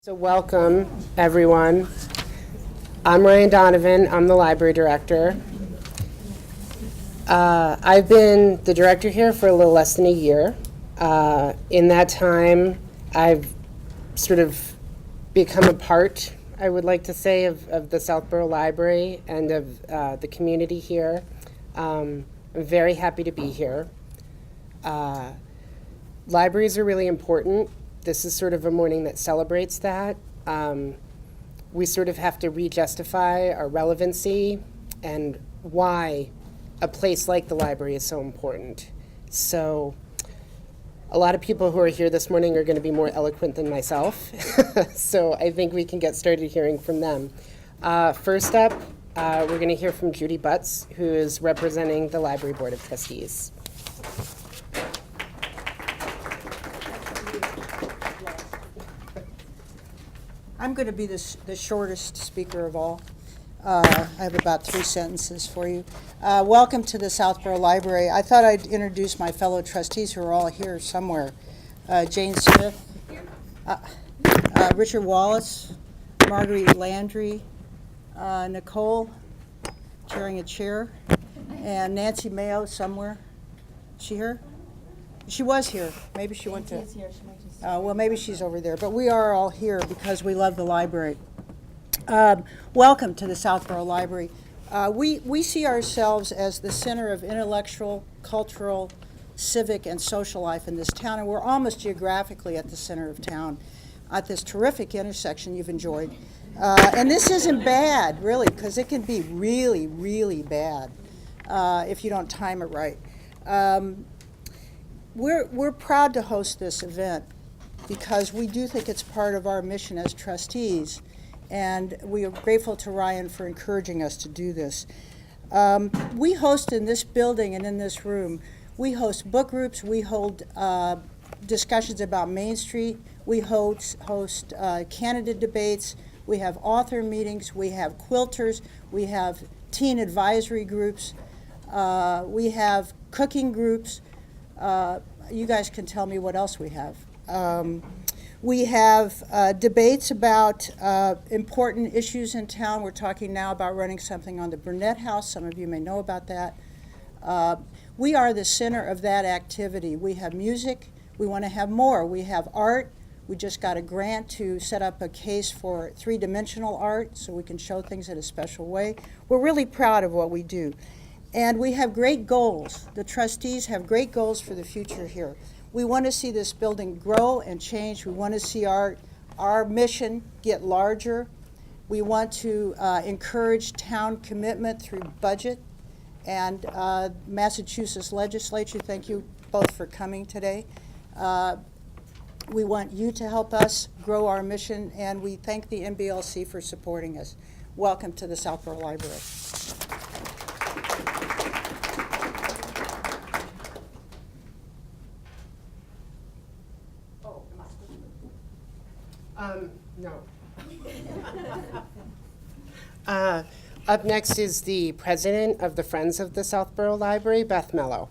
So welcome, everyone. I'm Ryan Donovan. I'm the library director. I've been the director here for a little less than a year. In that time, I've sort of become a part, I would like to say, of the Southborough Library and of the community here. I'm very happy to be here. Libraries are really important. This is sort of a morning that celebrates that. We sort of have to re-justify our relevancy and why a place like the library is so important. So a lot of people who are here this morning are going to be more eloquent than myself. So I think we can get started hearing from them. First up, we're going to hear from Judy Butts, who is representing the Library Board of Trustees. I'm going to be the shortest speaker of all. I have about 3 sentences for you. Welcome to the Southborough Library. I thought I'd introduce my fellow trustees who are all here somewhere. Jane Smith, Richard Wallace, Marguerite Landry, Nicole, chairing a chair, and Nancy Mayo somewhere. Is she here? She was here. Maybe she went to... well, maybe she's over there. But we are all here because we love the library. Welcome to the Southborough Library. We see ourselves as the center of intellectual, cultural, civic, and social life in this town, and we're almost geographically at the center of town, at this terrific intersection you've enjoyed. And this isn't bad, really, because it can be really, really bad if you don't time it right. We're proud to host this event because we do think it's part of our mission as trustees, and we are grateful to Ryan for encouraging us to do this. We host in this building and in this room, we host book groups, we hold discussions about Main Street, we host candidate debates, we have author meetings, we have quilters, we have teen advisory groups, we have cooking groups. You guys can tell me what else we have. We have debates about important issues in town. We're talking now about running something on the Burnett House. Some of you may know about that. We are the center of that activity. We have music. We want to have more. We have art. We just got a grant to set up a case for three-dimensional art so we can show things in a special way. We're really proud of what we do. And we have great goals. The trustees have great goals for the future here. We want to see this building grow and change. We want to see our mission get larger. We want to encourage town commitment through budget. And Massachusetts legislature, thank you both for coming today. We want you to help us grow our mission, and we thank the NBLC for supporting us. Welcome to the Southborough Library. No. Up next is the president of the Friends of the Southborough Library, Beth Mello.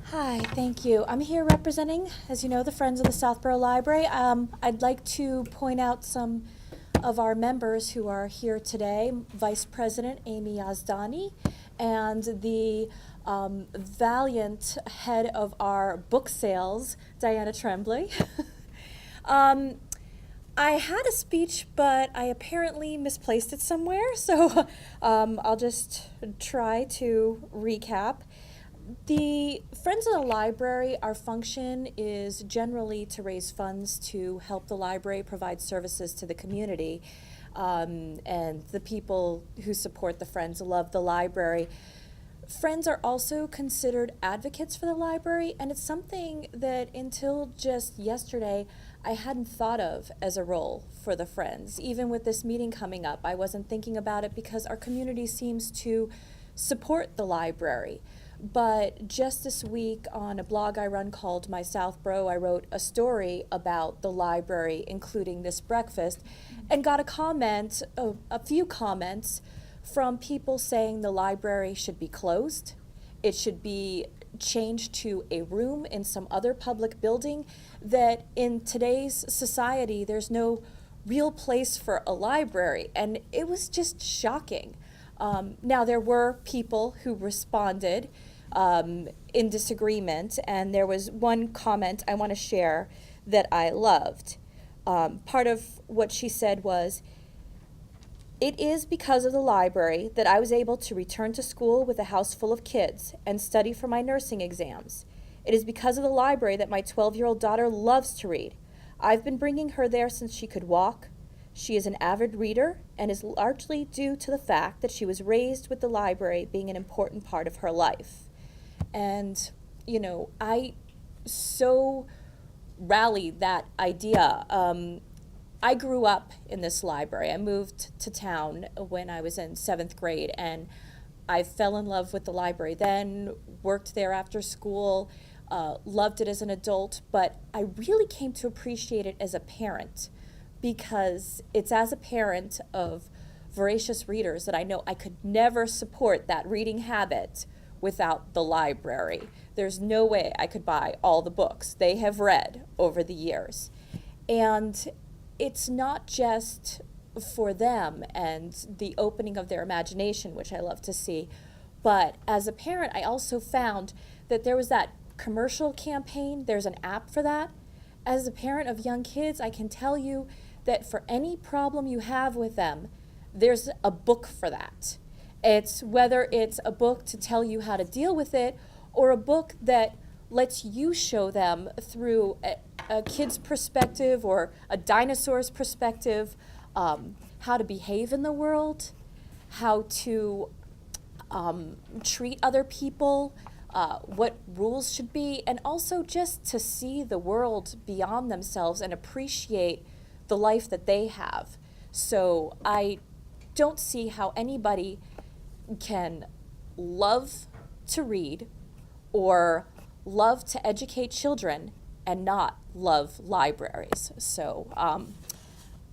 Hi, thank you. I'm here representing, as you know, the Friends of the Southborough Library. I'd like to point out some of our members who are here today. Vice President Amy Yazdani and the valiant head of our book sales, Diana Tremblay. I had a speech, but I apparently misplaced it somewhere, so I'll just try to recap. The Friends of the Library, our function is generally to raise funds to help the library provide services to the community, and the people who support the Friends love the library. Friends are also considered advocates for the library, and it's something that until just yesterday I hadn't thought of as a role for the Friends. Even with this meeting coming up, I wasn't thinking about it because our community seems to support the library. But just this week on a blog I run called My Southborough, I wrote a story about the library, including this breakfast, and got a few comments from people saying the library should be closed. It should be changed to a room in some other public building, that in today's society, there's no real place for a library. And it was just shocking. Now, there were people who responded in disagreement, and there was one comment I want to share that I loved. Part of what she said was, "It is because of the library that I was able to return to school with a house full of kids and study for my nursing exams. It is because of the library that my 12-year-old daughter loves to read. I've been bringing her there since she could walk. She is an avid reader and is largely due to the fact that she was raised with the library being an important part of her life." And, you know, I so rally that idea. I grew up in this library. I moved to town when I was in 7th grade, and I fell in love with the library then, worked there after school, loved it as an adult, but I really came to appreciate it as a parent, because it's as a parent of voracious readers that I know I could never support that reading habit without the library. There's no way I could buy all the books they have read over the years. And it's not just for them and the opening of their imagination, which I love to see, but as a parent, I also found that there was that commercial campaign. There's an app for that. As a parent of young kids, I can tell you that for any problem you have with them, there's a book for that. It's whether it's a book to tell you how to deal with it, or a book that lets you show them through a kid's perspective or a dinosaur's perspective, how to behave in the world, how to treat other people, what rules should be, and also just to see the world beyond themselves and appreciate the life that they have. So I don't see how anybody can love to read or love to educate children and not love libraries. So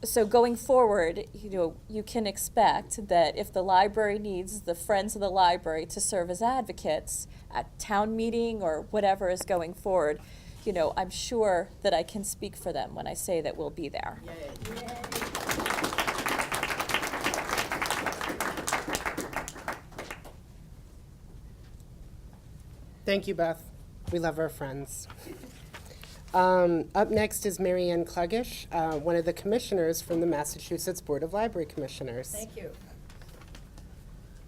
so going forward, you know, you can expect that if the library needs the Friends of the Library to serve as advocates at town meeting or whatever is going forward, you know, I'm sure that I can speak for them when I say that we'll be there. Thank you, Beth. We love our friends. Up next is Marianne Clubbish, one of the commissioners from the Massachusetts Board of Library Commissioners. Thank you.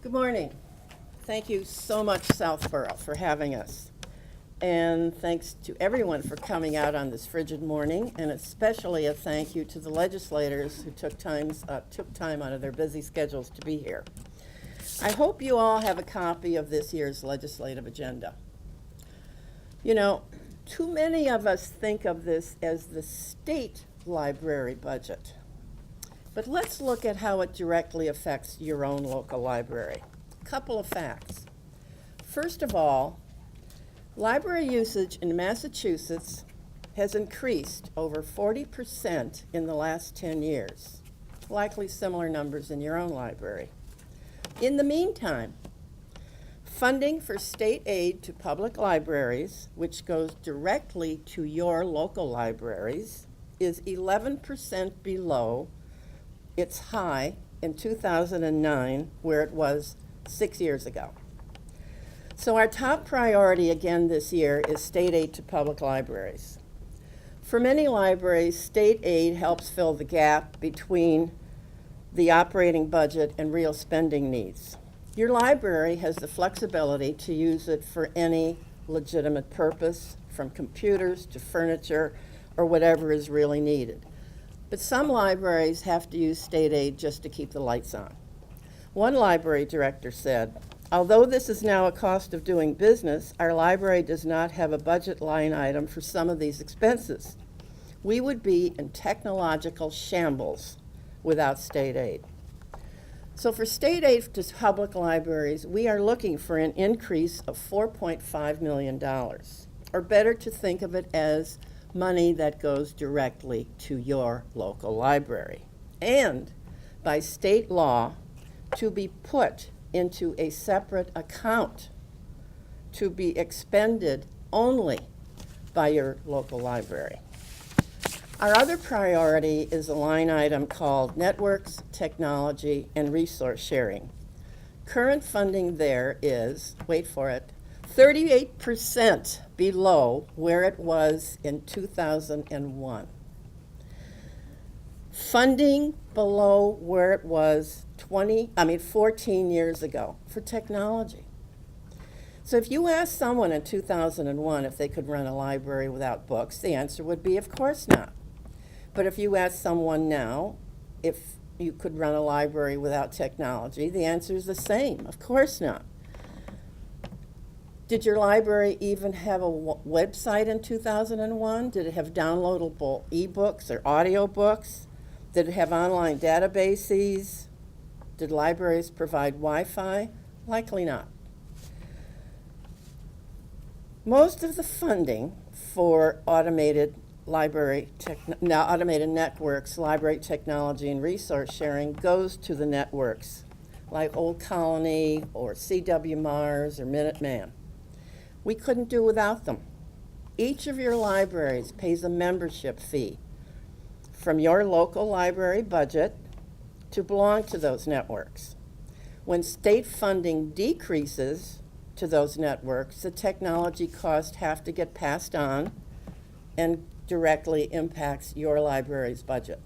Good morning. Thank you so much, Southborough, for having us. And thanks to everyone for coming out on this frigid morning, and especially a thank you to the legislators who took time out of their busy schedules to be here. I hope you all have a copy of this year's legislative agenda. You know, too many of us think of this as the state library budget. But let's look at how it directly affects your own local library. A couple of facts. First of all, library usage in Massachusetts has increased over 40% in the last 10 years. Likely similar numbers in your own library. In the meantime, funding for state aid to public libraries, which goes directly to your local libraries, is 11% below its high in 2009, where it was 6 years ago. So our top priority again this year is state aid to public libraries. For many libraries, state aid helps fill the gap between the operating budget and real spending needs. Your library has the flexibility to use it for any legitimate purpose, from computers to furniture or whatever is really needed. But some libraries have to use state aid just to keep the lights on. One library director said, "Although this is now a cost of doing business, our library does not have a budget line item for some of these expenses. We would be in technological shambles without state aid." So for state aid to public libraries, we are looking for an increase of $4.5 million, or better to think of it as money that goes directly to your local library, and by state law to be put into a separate account to be expended only by your local library. Our other priority is a line item called Networks, Technology, and Resource Sharing. Current funding there is, wait for it, 38% below where it was in 2001. Funding below where it was 14 years ago for technology. So if you asked someone in 2001 if they could run a library without books, the answer would be, of course not. But if you ask someone now if you could run a library without technology, the answer is the same, of course not. Did your library even have a website in 2001? Did it have downloadable ebooks or audiobooks? Did it have online databases? Did libraries provide Wi-Fi? Likely not. Most of the funding for automated networks, library technology, and resource sharing goes to the networks, like Old Colony or CW Mars or Minuteman. We couldn't do without them. Each of your libraries pays a membership fee from your local library budget to belong to those networks. When state funding decreases to those networks, the technology costs have to get passed on and directly impacts your library's budget.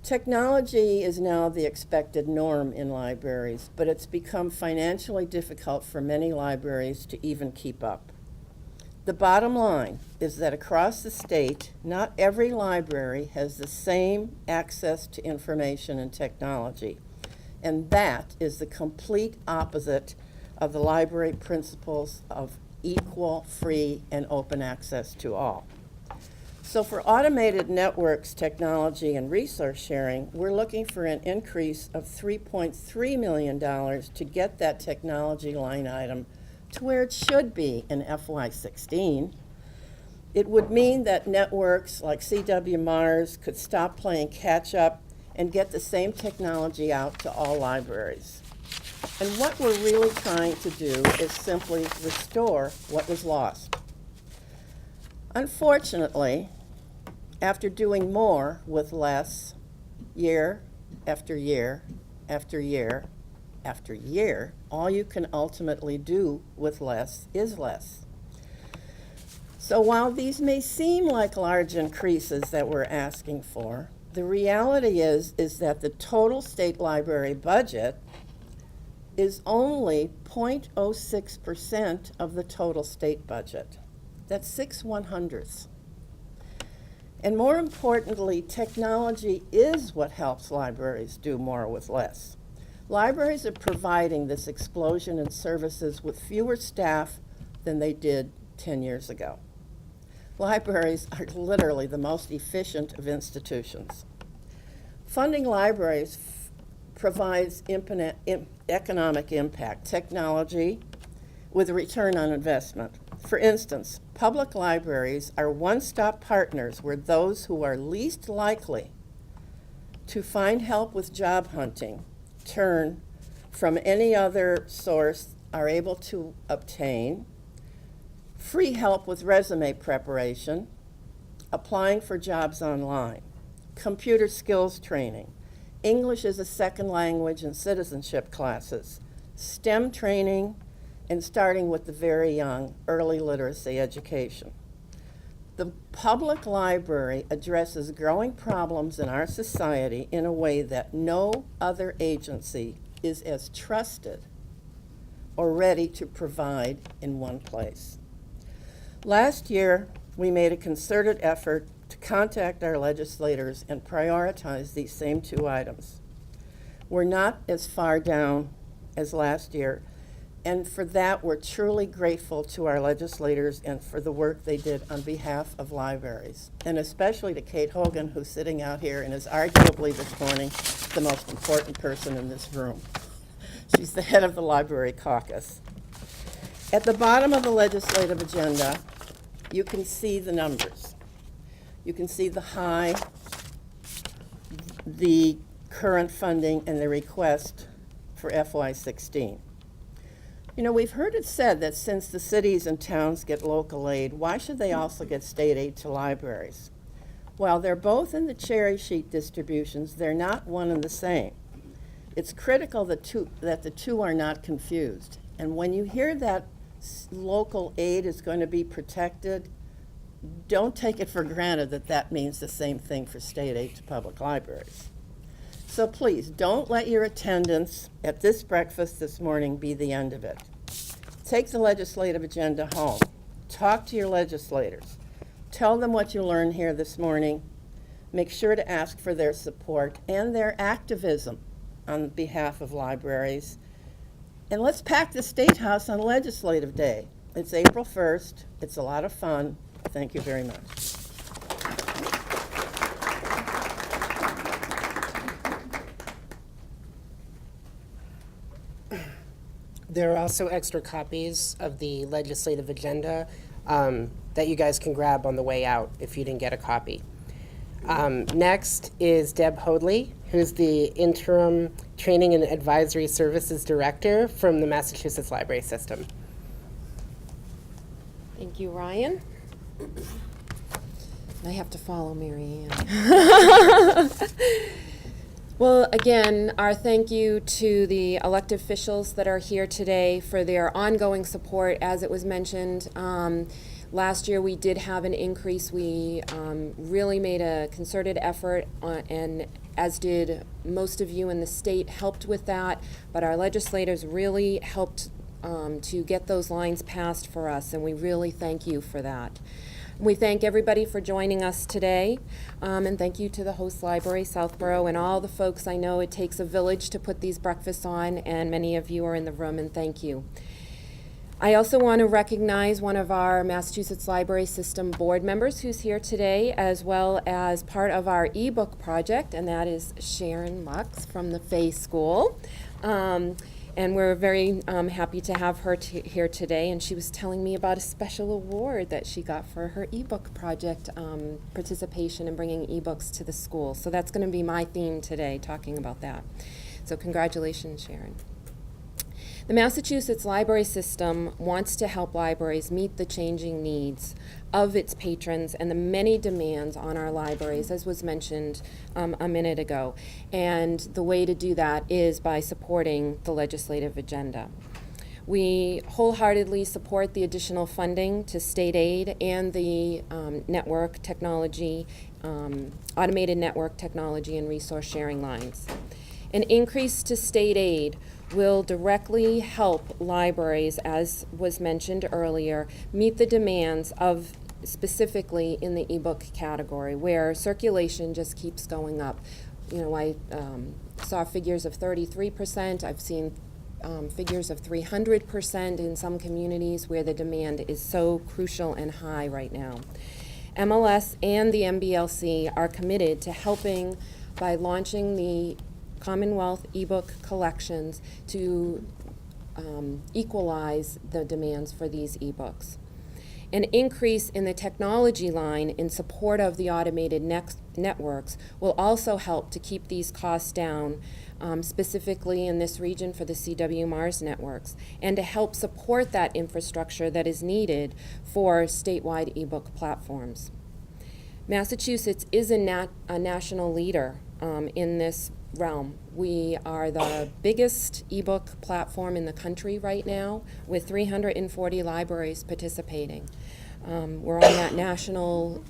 Technology is now the expected norm in libraries, but it's become financially difficult for many libraries to even keep up. The bottom line is that across the state, not every library has the same access to information and technology, and that is the complete opposite of the library principles of equal, free, and open access to all. So for automated networks, technology, and resource sharing, we're looking for an increase of $3.3 million to get that technology line item to where it should be in FY16. It would mean that networks like CW Mars could stop playing catch-up and get the same technology out to all libraries. And what we're really trying to do is simply restore what was lost. Unfortunately, after doing more with less, year after year after year after year, all you can ultimately do with less is less. So while these may seem like large increases that we're asking for, the reality is that the total state library budget is only 0.06% of the total state budget. That's 6/100ths. And more importantly, technology is what helps libraries do more with less. Libraries are providing this explosion in services with fewer staff than they did 10 years ago. Libraries are literally the most efficient of institutions. Funding libraries provides economic impact, technology with a return on investment. For instance, public libraries are one-stop partners where those who are least likely to find help with job hunting turn from any other source are able to obtain free help with resume preparation, applying for jobs online, computer skills training, English as a second language and citizenship classes, STEM training, and starting with the very young, early literacy education. The public library addresses growing problems in our society in a way that no other agency is as trusted or ready to provide in one place. Last year, we made a concerted effort to contact our legislators and prioritize these same two items. We're not as far down as last year, and for that, we're truly grateful to our legislators and for the work they did on behalf of libraries, and especially to Cait Hogan, who's sitting out here and is arguably this morning the most important person in this room. She's the head of the Library Caucus. At the bottom of the legislative agenda, you can see the numbers. You can see the high, the current funding, and the request for FY16. You know, we've heard it said that since the cities and towns get local aid, why should they also get state aid to libraries? While they're both in the cherry sheet distributions, they're not one and the same. It's critical that the two are not confused. And when you hear that local aid is going to be protected, don't take it for granted that that means the same thing for state aid to public libraries. So please, don't let your attendance at this breakfast this morning be the end of it. Take the legislative agenda home. Talk to your legislators. Tell them what you learned here this morning. Make sure to ask for their support and their activism on behalf of libraries. And let's pack the State House on Legislative Day. It's April 1st. It's a lot of fun. Thank you very much. There are also extra copies of the legislative agenda that you guys can grab on the way out if you didn't get a copy. Next is Deb Hoadley, who's the Interim Training and Advisory Services Director from the Massachusetts Library System. Thank you, Ryan. I have to follow Marianne. Well, again, our thank you to the elected officials that are here today for their ongoing support. As it was mentioned, last year we did have an increase. We really made a concerted effort, and as did most of you in the state, helped with that. But our legislators really helped to get those lines passed for us, and we really thank you for that. We thank everybody for joining us today, and thank you to the host library, Southborough, and all the folks. I know it takes a village to put these breakfasts on, and many of you are in the room, and thank you. I also want to recognize one of our Massachusetts Library System board members who's here today, as well as part of our ebook project, and that is Sharon Lux from the Fay School. And we're very happy to have her here today, and she was telling me about a special award that she got for her ebook project participation in bringing ebooks to the school. So that's going to be my theme today, talking about that. So congratulations, Sharon. The Massachusetts Library System wants to help libraries meet the changing needs of its patrons and the many demands on our libraries, as was mentioned a minute ago. And the way to do that is by supporting the legislative agenda. We wholeheartedly support the additional funding to state aid and the network technology, automated network technology and resource sharing lines. An increase to state aid will directly help libraries, as was mentioned earlier, meet the demands of specifically in the ebook category, where circulation just keeps going up. You know, I saw figures of 33%. I've seen figures of 300% in some communities where the demand is so crucial and high right now. MLS and the MBLC are committed to helping by launching the Commonwealth ebook collections to equalize the demands for these ebooks. An increase in the technology line in support of the automated networks will also help to keep these costs down, specifically in this region for the CW Mars networks, and to help support that infrastructure that is needed for statewide ebook platforms. Massachusetts is a national leader in this realm. We are the biggest ebook platform in the country right now, with 340 libraries participating. We're on that national,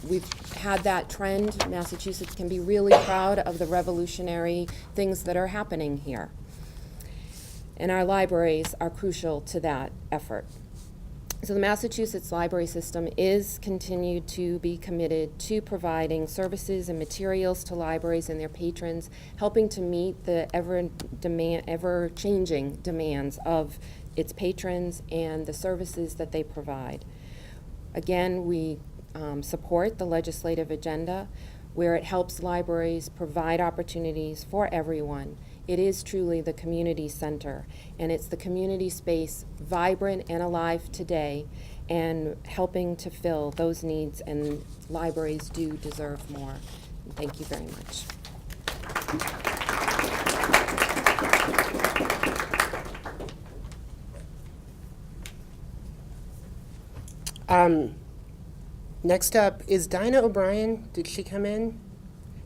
we've had that trend. Massachusetts can be really proud of the revolutionary things that are happening here. And our libraries are crucial to that effort. So the Massachusetts Library System is continued to be committed to providing services and materials to libraries and their patrons, helping to meet the ever-changing demands of its patrons and the services that they provide. Again, we support the legislative agenda where it helps libraries provide opportunities for everyone. It is truly the community center, and it's the community space vibrant and alive today and helping to fill those needs, and libraries do deserve more. Thank you very much. Next up is Dinah OBrien. Did she come in?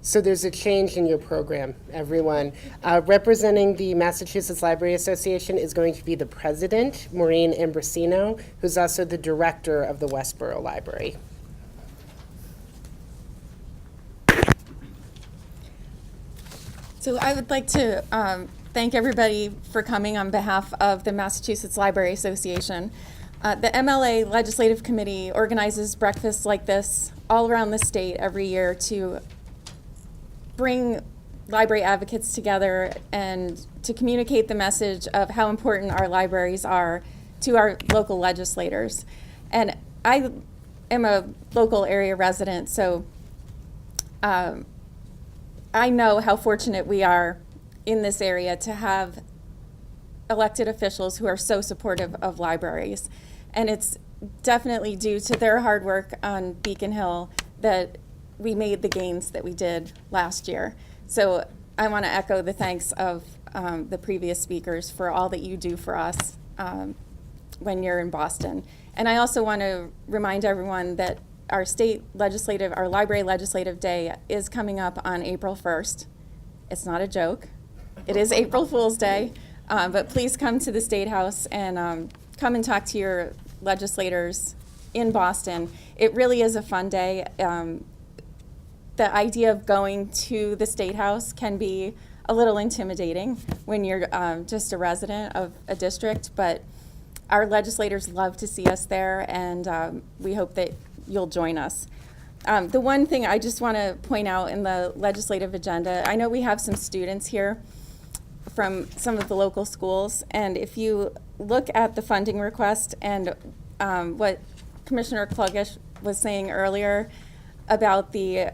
So there's a change in your program, everyone. Representing the Massachusetts Library Association is going to be the president, Maureen Ambrosino, who's also the director of the Westboro Library. So I would like to thank everybody for coming on behalf of the Massachusetts Library Association. The MLA Legislative Committee organizes breakfasts like this all around the state every year to bring library advocates together and to communicate the message of how important our libraries are to our local legislators. And I am a local area resident, so I know how fortunate we are in this area to have elected officials who are so supportive of libraries. And it's definitely due to their hard work on Beacon Hill that we made the gains that we did last year. So I want to echo the thanks of the previous speakers for all that you do for us when you're in Boston. And I also want to remind everyone that our Library Legislative Day is coming up on April 1st. It's not a joke. It is April Fool's Day. But please come to the State House and come and talk to your legislators in Boston. It really is a fun day. The idea of going to the State House can be a little intimidating when you're just a resident of a district, but our legislators love to see us there, and we hope that you'll join us. The one thing I just want to point out in the legislative agenda, I know we have some students here from some of the local schools, and if you look at the funding request and what Commissioner Clubbish was saying earlier about the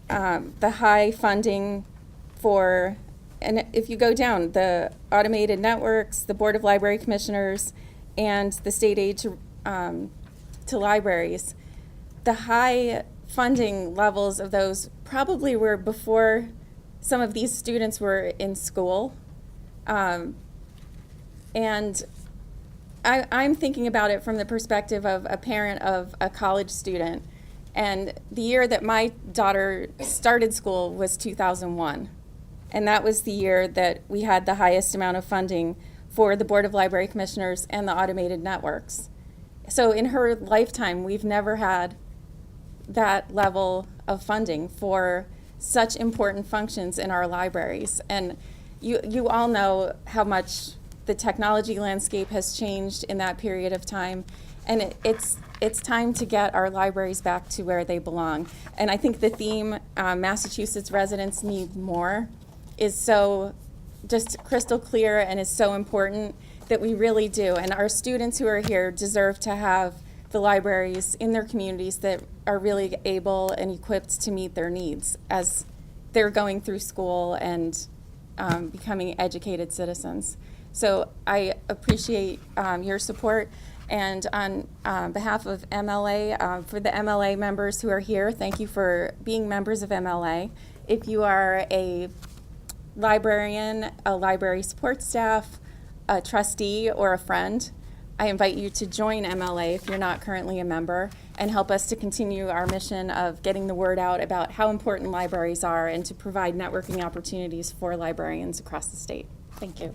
high funding for, and if you go down, the automated networks, the Board of Library Commissioners, and the state aid to libraries, the high funding levels of those probably were before some of these students were in school. And I'm thinking about it from the perspective of a parent of a college student. And the year that my daughter started school was 2001. And that was the year that we had the highest amount of funding for the Board of Library Commissioners and the automated networks. So in her lifetime, we've never had that level of funding for such important functions in our libraries. And you all know how much the technology landscape has changed in that period of time. And it's time to get our libraries back to where they belong. And I think the theme, Massachusetts residents need more, is so just crystal clear and is so important that we really do. And our students who are here deserve to have the libraries in their communities that are really able and equipped to meet their needs as they're going through school and becoming educated citizens. So I appreciate your support. And on behalf of MLA, for the MLA members who are here, thank you for being members of MLA. If you are a librarian, a library support staff, a trustee, or a friend, I invite you to join MLA if you're not currently a member and help us to continue our mission of getting the word out about how important libraries are and to provide networking opportunities for librarians across the state. Thank you.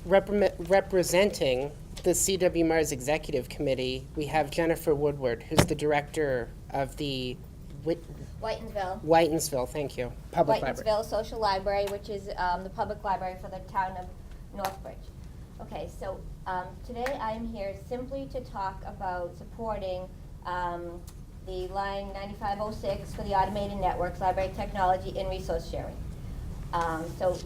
Representing the CW Mars Executive Committee, we have Jennifer Woodward, who's the director of the Whitensville, thank you, Public Library. Whitensville Social Library, which is the public library for the town of Northbridge. Okay, so today I'm here simply to talk about supporting the line 9506 for the automated networks, library technology, and resource sharing. So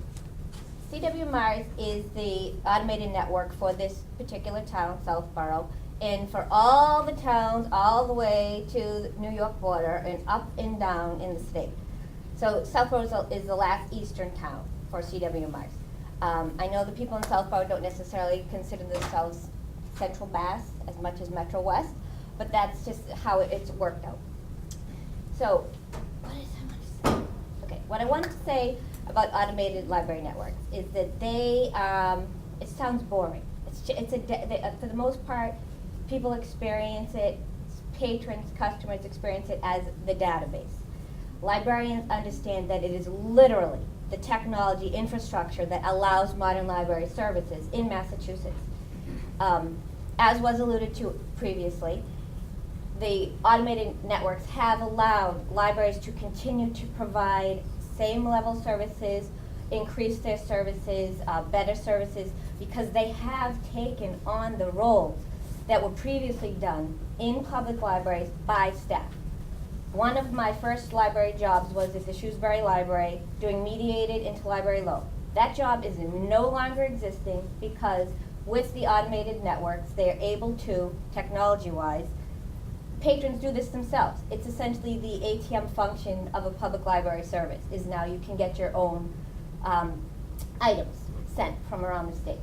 CW Mars is the automated network for this particular town, Southborough, and for all the towns all the way to the New York border and up and down in the state. So Southborough is the last eastern town for CW Mars. I know the people in Southborough don't necessarily consider themselves Central Mass as much as Metro West, but that's just how it's worked out. So, what I want to say? Okay, what I wanted to say about automated library networks is that they, it sounds boring. For the most part, people experience it, patrons, customers experience it as the database. Librarians understand that it is literally the technology infrastructure that allows modern library services in Massachusetts. As was alluded to previously, the automated networks have allowed libraries to continue to provide same level services, increase their services, better services, because they have taken on the roles that were previously done in public libraries by staff. One of my first library jobs was at the Shrewsbury Library doing mediated interlibrary loan. That job is no longer existing because with the automated networks, they're able to, technology-wise, patrons do this themselves. It's essentially the ATM function of a public library service, is now you can get your own items sent from around the state.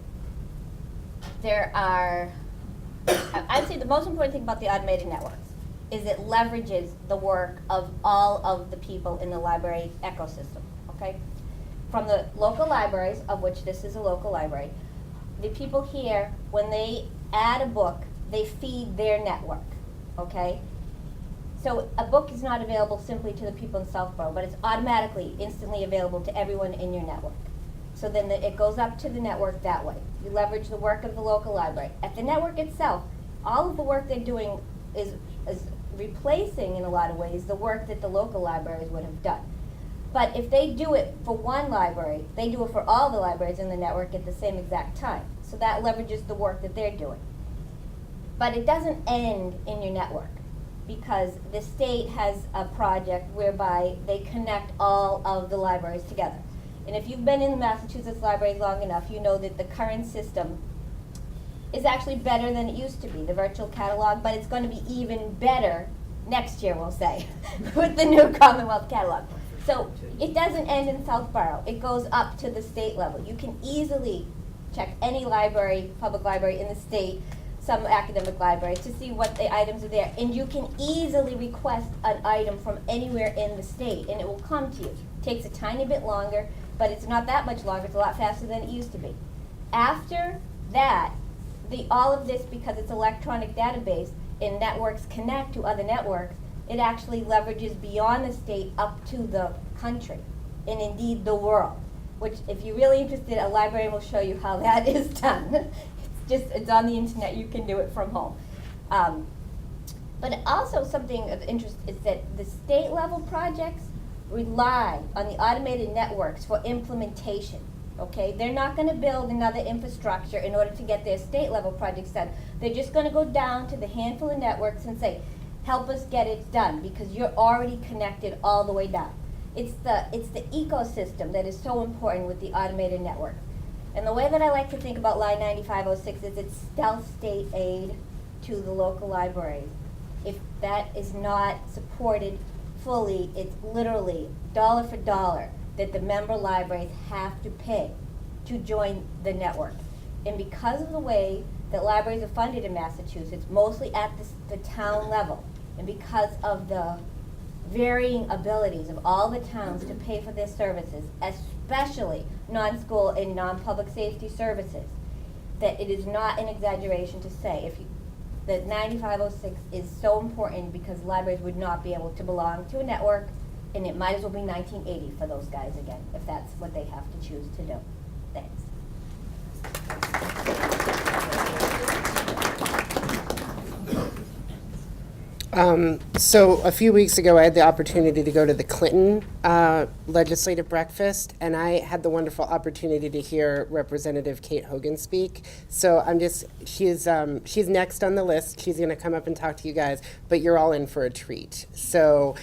There are, I'd say the most important thing about the automated networks is it leverages the work of all of the people in the library ecosystem, okay? From the local libraries, of which this is a local library, the people here, when they add a book, they feed their network, okay? So a book is not available simply to the people in Southborough, but it's automatically, instantly available to everyone in your network. So then it goes up to the network that way. You leverage the work of the local library. At the network itself, all of the work they're doing is replacing, in a lot of ways, the work that the local libraries would have done. But if they do it for one library, they do it for all the libraries in the network at the same exact time. So that leverages the work that they're doing. But it doesn't end in your network, because the state has a project whereby they connect all of the libraries together. And if you've been in the Massachusetts libraries long enough, you know that the current system is actually better than it used to be, the virtual catalog, but it's going to be even better next year, we'll say, with the new Commonwealth catalog. So it doesn't end in Southborough. It goes up to the state level. You can easily check any library, public library in the state, some academic libraries, to see what the items are there. And you can easily request an item from anywhere in the state, and it will come to you. It takes a tiny bit longer, but it's not that much longer. It's a lot faster than it used to be. After that, all of this, because it's electronic database and networks connect to other networks, it actually leverages beyond the state up to the country, and indeed the world, which, if you're really interested, a librarian will show you how that is done. It's on the internet, you can do it from home. But also something of interest is that the state level projects rely on the automated networks for implementation, okay? They're not gonna build another infrastructure in order to get their state level projects done. They're just gonna go down to the handful of networks and say, help us get it done, because you're already connected all the way down. It's the ecosystem that is so important with the automated network. And the way that I like to think about Line 9506 is it's stealth state aid to the local libraries. If that is not supported fully, it's literally dollar for dollar that the member libraries have to pay to join the network. And because of the way that libraries are funded in Massachusetts, mostly at the town level, and because of the varying abilities of all the towns to pay for their services, especially non-school and non-public safety services, that it is not an exaggeration to say that 9506 is so important, because libraries would not be able to belong to a network, and it might as well be 1980 for those guys again, if that's what they have to choose to do. Thanks. So a few weeks ago, I had the opportunity to go to the Clinton legislative breakfast, and I had the wonderful opportunity to hear Representative Cait Hogan speak. So she's next on the list. She's going to come up and talk to you guys, but you're all in for a treat. So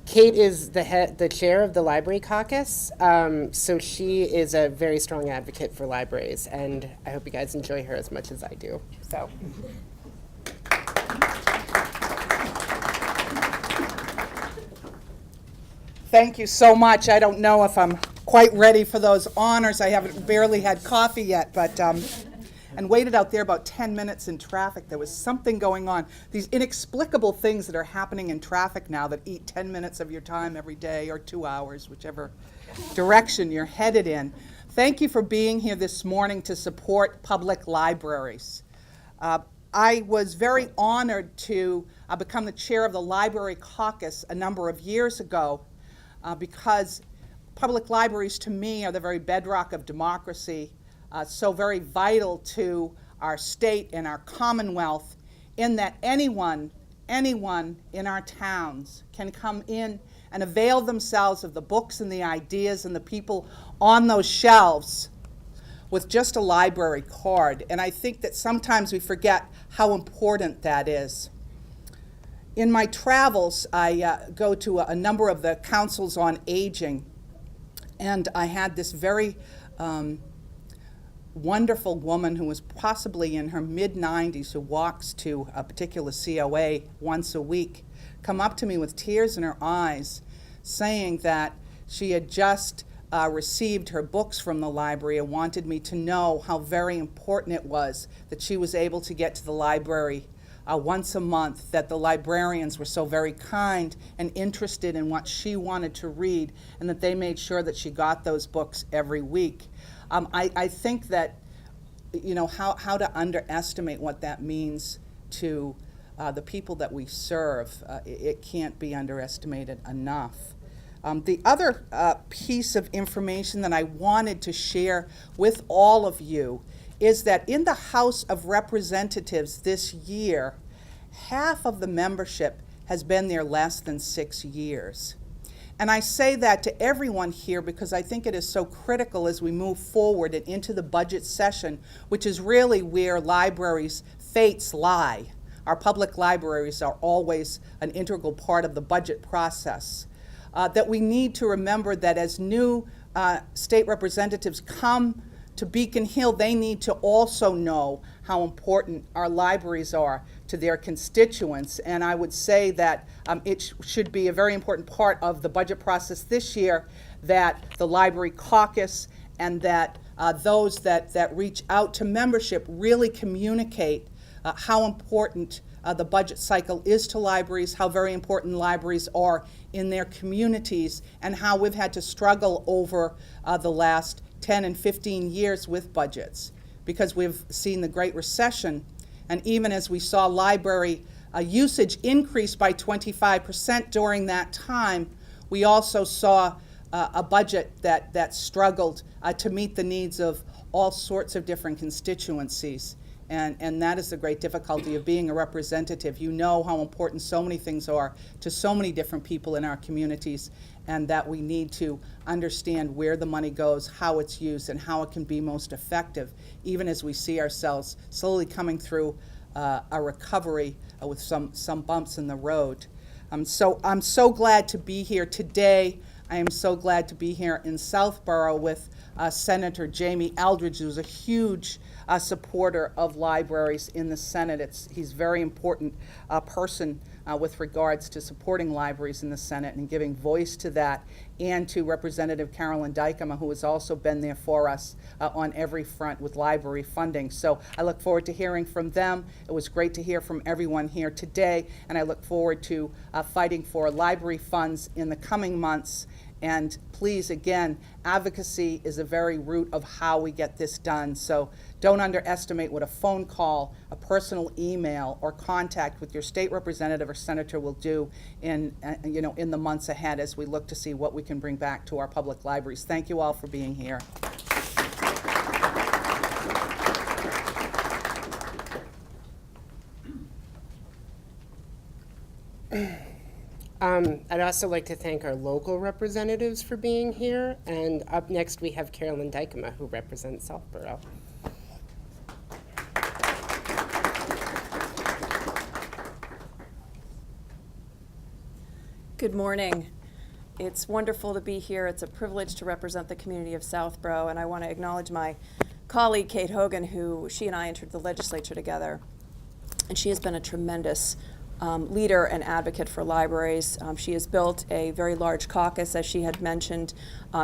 Cait is the chair of the Library Caucus, so she is a very strong advocate for libraries, and I hope you guys enjoy her as much as I do. So. Thank you so much. I don't know if I'm quite ready for those honors. I haven't barely had coffee yet, but and waited out there about 10 minutes in traffic. There was something going on. These inexplicable things that are happening in traffic now that eat 10 minutes of your time every day, or 2 hours, whichever direction you're headed in. Thank you for being here this morning to support public libraries. I was very honored to become the chair of the Library Caucus a number of years ago because public libraries to me are the very bedrock of democracy, so very vital to our state and our commonwealth, in that anyone in our towns can come in and avail themselves of the books and the ideas and the people on those shelves with just a library card. And I think that sometimes we forget how important that is. In my travels, I go to a number of the councils on aging, and I had this very wonderful woman who was possibly in her mid-90s, who walks to a particular COA once a week, come up to me with tears in her eyes, saying that she had just received her books from the library and wanted me to know how very important it was that she was able to get to the library once a month, that the librarians were so very kind and interested in what she wanted to read, and that they made sure that she got those books every week. I think that, you know, how to underestimate what that means to the people that we serve. It can't be underestimated enough. The other piece of information that I wanted to share with all of you is that in the House of Representatives this year, half of the membership has been there less than 6 years. And I say that to everyone here because I think it is so critical as we move forward and into the budget session, which is really where libraries' fates lie. Our public libraries are always an integral part of the budget process. That we need to remember that as new state representatives come to Beacon Hill, they need to also know how important our libraries are to their constituents. And I would say that it should be a very important part of the budget process this year that the Library Caucus and that those that reach out to membership really communicate how important the budget cycle is to libraries, how very important libraries are in their communities, and how we've had to struggle over the last 10 and 15 years with budgets, because we've seen the Great Recession, and even as we saw library usage increase by 25% during that time, we also saw a budget that struggled to meet the needs of all sorts of different constituencies. And that is the great difficulty of being a representative. You know how important so many things are to so many different people in our communities, and that we need to understand where the money goes, how it's used, and how it can be most effective, even as we see ourselves slowly coming through a recovery with some bumps in the road. So I'm so glad to be here today. I am so glad to be here in Southborough with Senator Jamie Eldridge, who's a huge supporter of libraries in the Senate. He's a very important person with regards to supporting libraries in the Senate and giving voice to that, and to Representative Carolyn DiCicco, who has also been there for us on every front with library funding. So I look forward to hearing from them. It was great to hear from everyone here today, and I look forward to fighting for library funds in the coming months. And please, again, advocacy is a very root of how we get this done. So don't underestimate what a phone call, a personal email, or contact with your state representative or senator will do in the months ahead as we look to see what we can bring back to our public libraries. Thank you all for being here. I'd also like to thank our local representatives for being here. And up next, we have Carolyn DiCicco, who represents Southborough. Good morning. It's wonderful to be here. It's a privilege to represent the community of Southborough, and I want to acknowledge my colleague, Cait Hogan, she and I entered the legislature together, and she has been a tremendous leader and advocate for libraries. She has built a very large caucus, as she had mentioned.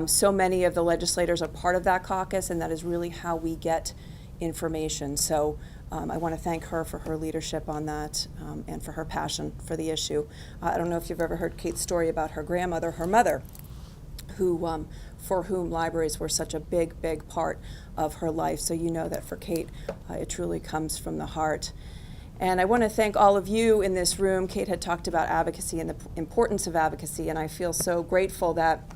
So many of the legislators are part of that caucus, and that is really how we get information. So I want to thank her for her leadership on that and for her passion for the issue. I don't know if you've ever heard Cait's story about her grandmother, her mother, who, for whom libraries were such a big, big part of her life. So you know that for Cait, it truly comes from the heart. And I want to thank all of you in this room. Cait had talked about advocacy and the importance of advocacy, and I feel so grateful that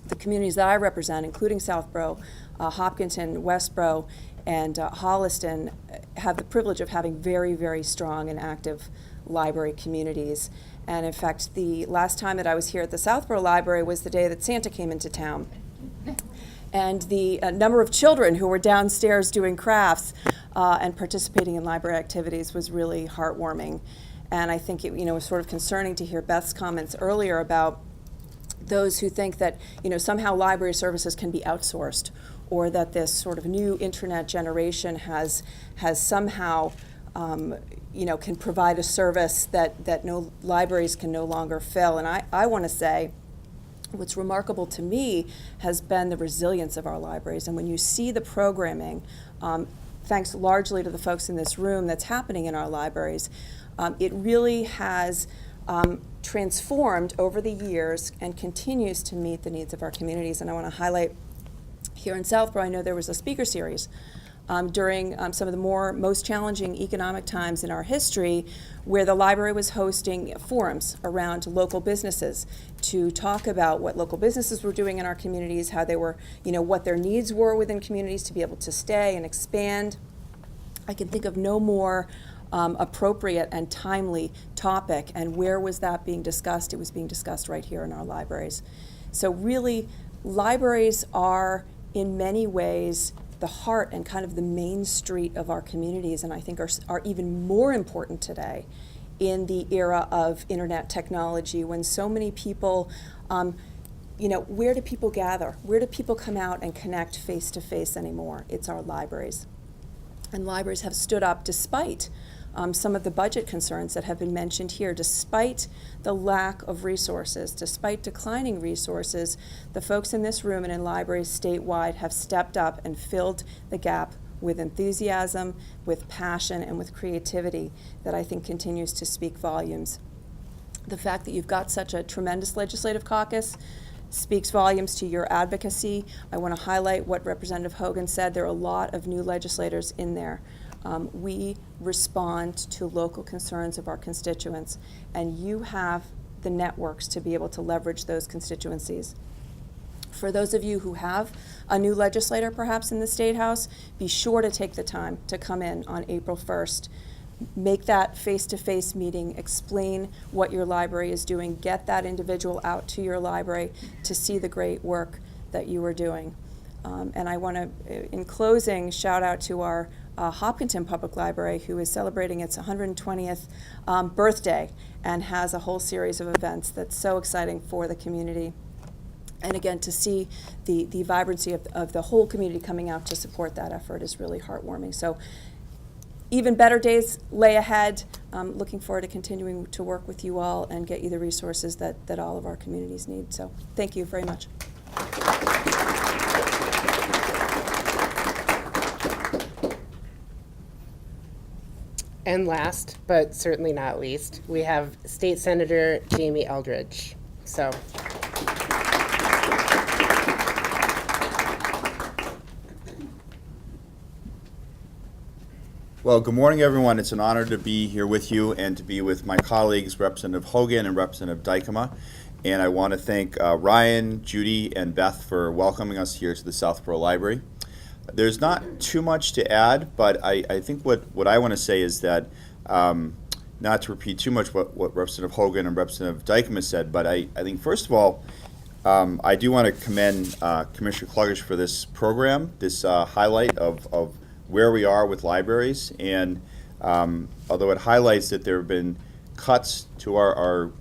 the communities that I represent, including Southborough, Hopkinton, Westborough, and Holliston, have the privilege of having very, very strong and active library communities. And in fact, the last time that I was here at the Southborough Library was the day that Santa came into town. And the number of children who were downstairs doing crafts and participating in library activities was really heartwarming. And I think it was sort of concerning to hear Beth's comments earlier about those who think that somehow library services can be outsourced, or that this sort of new internet generation has somehow can provide a service that no libraries can no longer fill. And I want to say, what's remarkable to me has been the resilience of our libraries. And when you see the programming, thanks largely to the folks in this room, that's happening in our libraries, it really has transformed over the years and continues to meet the needs of our communities. And I want to highlight here in Southborough, I know there was a speaker series during some of the most challenging economic times in our history, where the library was hosting forums around local businesses to talk about what local businesses were doing in our communities, how they were, what their needs were within communities to be able to stay and expand. I can think of no more appropriate and timely topic. And where was that being discussed? It was being discussed right here in our libraries. So really, libraries are in many ways the heart and kind of the main street of our communities, and I think are even more important today in the era of internet technology, when so many people, where do people gather? Where do people come out and connect face to face anymore? It's our libraries. And libraries have stood up despite some of the budget concerns that have been mentioned here. Despite the lack of resources, despite declining resources, the folks in this room and in libraries statewide have stepped up and filled the gap with enthusiasm, with passion, and with creativity that I think continues to speak volumes. The fact that you've got such a tremendous legislative caucus speaks volumes to your advocacy. I want to highlight what Representative Hogan said. There are a lot of new legislators in there. We respond to local concerns of our constituents, and you have the networks to be able to leverage those constituencies. For those of you who have a new legislator perhaps in the State House, be sure to take the time to come in on April 1st. Make that face-to-face meeting, explain what your library is doing, get that individual out to your library to see the great work that you are doing. And I want to, in closing, shout out to our Hopkinton Public Library, who is celebrating its 120th birthday and has a whole series of events that's so exciting for the community. And again, to see the vibrancy of the whole community coming out to support that effort is really heartwarming. So even better days lay ahead. Looking forward to continuing to work with you all and get you the resources that all of our communities need. So thank you very much. And last, but certainly not least, we have State Senator Jamie Eldridge. So. Well, good morning, everyone. It's an honor to be here with you and to be with my colleagues, Representative Hogan and Representative DiCicco. And I want to thank Ryan, Judy, and Beth for welcoming us here to the Southborough Library. There's not too much to add, but I think what I want to say is that, not to repeat too much what Representative Hogan and Representative DiCicco said, but I think first of all, I do want to commend Commissioner Clubbish for this program, this highlight of where we are with libraries. And although it highlights that there have been cuts to our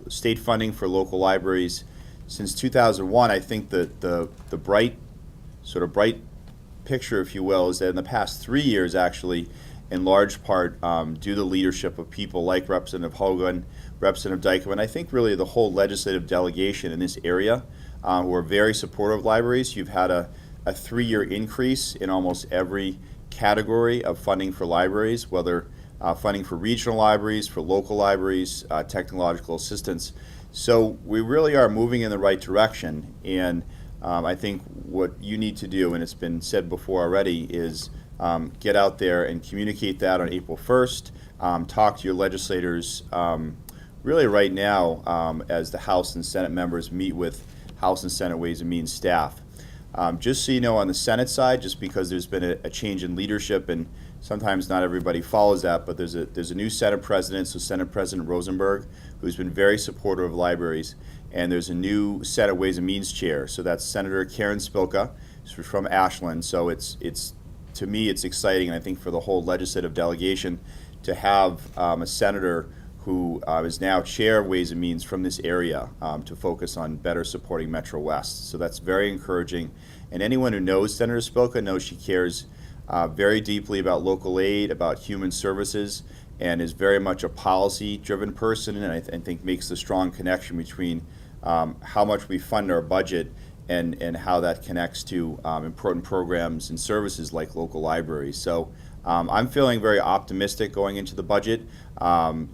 state funding for local libraries since 2001, I think that the bright picture, if you will, is that in the past 3 years, actually, in large part due to the leadership of people like Representative Hogan, Representative DiCicco, and I think really the whole legislative delegation in this area who are very supportive of libraries. You've had a 3-year increase in almost every category of funding for libraries, whether funding for regional libraries, for local libraries, technological assistance. So we really are moving in the right direction, and I think what you need to do, and it's been said before already, is get out there and communicate that on April 1st. Talk to your legislators really right now as the House and Senate members meet with House and Senate Ways and Means staff. Just so you know, on the Senate side, just because there's been a change in leadership, and sometimes not everybody follows that, but there's a new Senate president, so Senate President Rosenberg, who's been very supportive of libraries, and there's a new Senate Ways and Means chair, so that's Senator Karen Spilka, who's from Ashland. So it's to me, it's exciting, and I think for the whole legislative delegation, to have a senator who is now chair of Ways and Means from this area to focus on better supporting Metro West. So that's very encouraging. And anyone who knows Senator Spilka knows she cares very deeply about local aid, about human services, and is very much a policy-driven person, and I think makes the strong connection between how much we fund our budget and how that connects to important programs and services like local libraries. So I'm feeling very optimistic going into the budget. I'm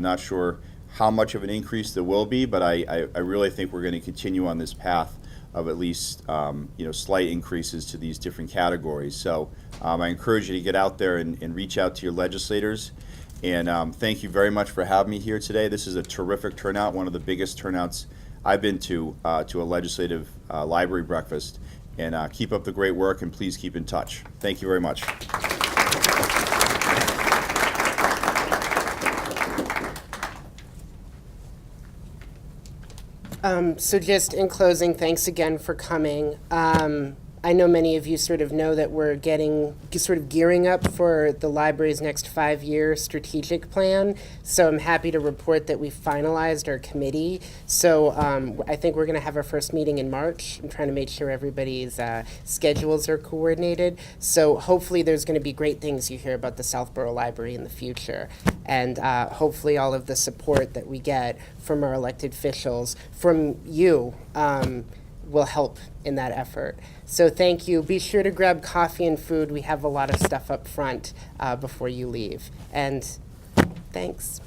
not sure how much of an increase there will be, but I really think we're going to continue on this path of at least slight increases to these different categories. So I encourage you to get out there and reach out to your legislators. And thank you very much for having me here today. This is a terrific turnout, one of the biggest turnouts I've been to a legislative library breakfast. And keep up the great work, and please keep in touch. Thank you very much. So just in closing, thanks again for coming. I know many of you sort of know that we're gearing up for the library's next 5-year strategic plan. So I'm happy to report that we finalized our committee. So I think we're going to have our first meeting in March. I'm trying to make sure everybody's schedules are coordinated. So hopefully there's going to be great things you hear about the Southborough Library in the future. And hopefully all of the support that we get from our elected officials, from you, will help in that effort. So thank you. Be sure to grab coffee and food. We have a lot of stuff up front before you leave. And thanks.